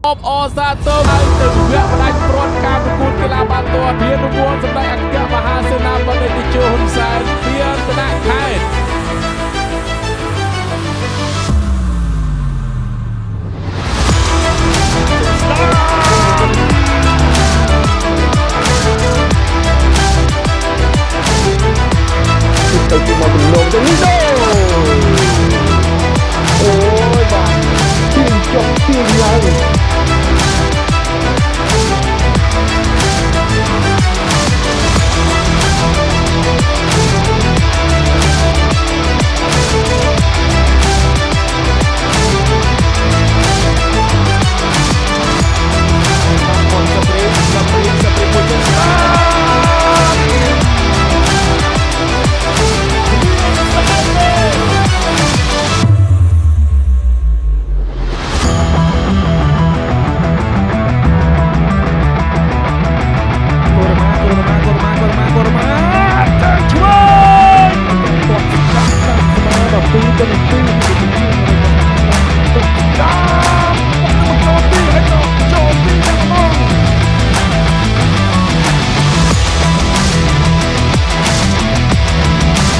អបអសាទរហើយទៅវគ្គផ្ដាច់ព្រាត់ការប្រកួតកីឡាបាល់ទាត់មានរង្វាន់សម្ដេចអគ្គមហាសេនាបតីតេជោហ៊ុនសែនមានគណៈខេត្តទៅជាមកទំនងទៅនេះទៅអូយបាទទៀងចុងទៀងឡើង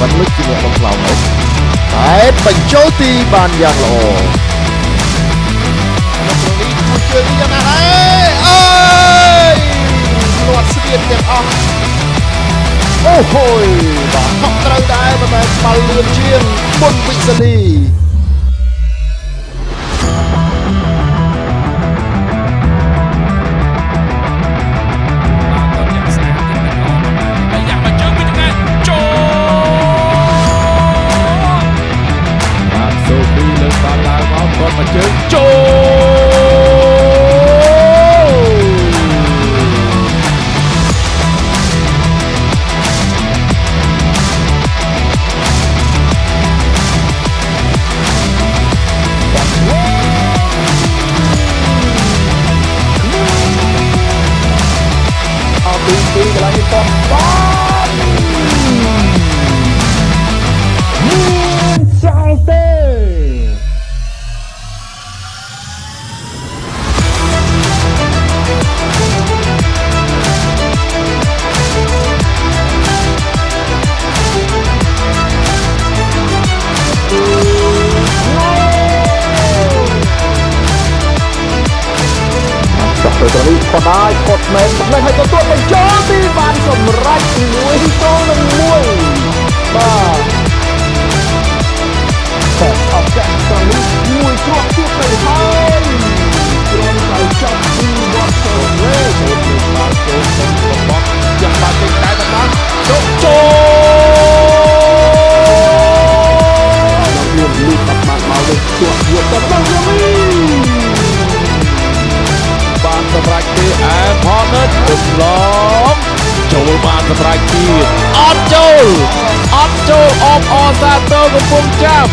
បានលុចជាអ្នកបំផ្លោមនេះតែបញ្ចូលទីបានយ៉ាងល្អនៅក្នុងនេះគូជើងយ៉ាងណាដែរអើយលាត់ស្វៀតទាំងអស់អូហូយបាទហក់ត្រូវដែរប៉ុន្តែបាល់លឿនជាងមុនវិសាលីមកជើងពីកន្លែងនេះបងបានមានចោលទេទៅត្រង់នេះក៏ដែរផុតមែនសម្លេងឲ្យទទួលបញ្ចូលទីបានសម្រេច1-1បាទតែឱកាសត្រង់នេះមួយគ្រាប់ទៀតទៅហើយគ្រាន់តែចាប់ពីវត្តទៅវិញទៅបាល់ចូលទៅរបស់យ៉ាងបានទេតែបានចូលលូកបាត់មកលើជាប់យកទៅដល់យមីបានសម្រេចទេអែផនិតគំឡងចូលបានសម្រេចទៀតអត់ចូលអបអសាទរកំពុងចាប់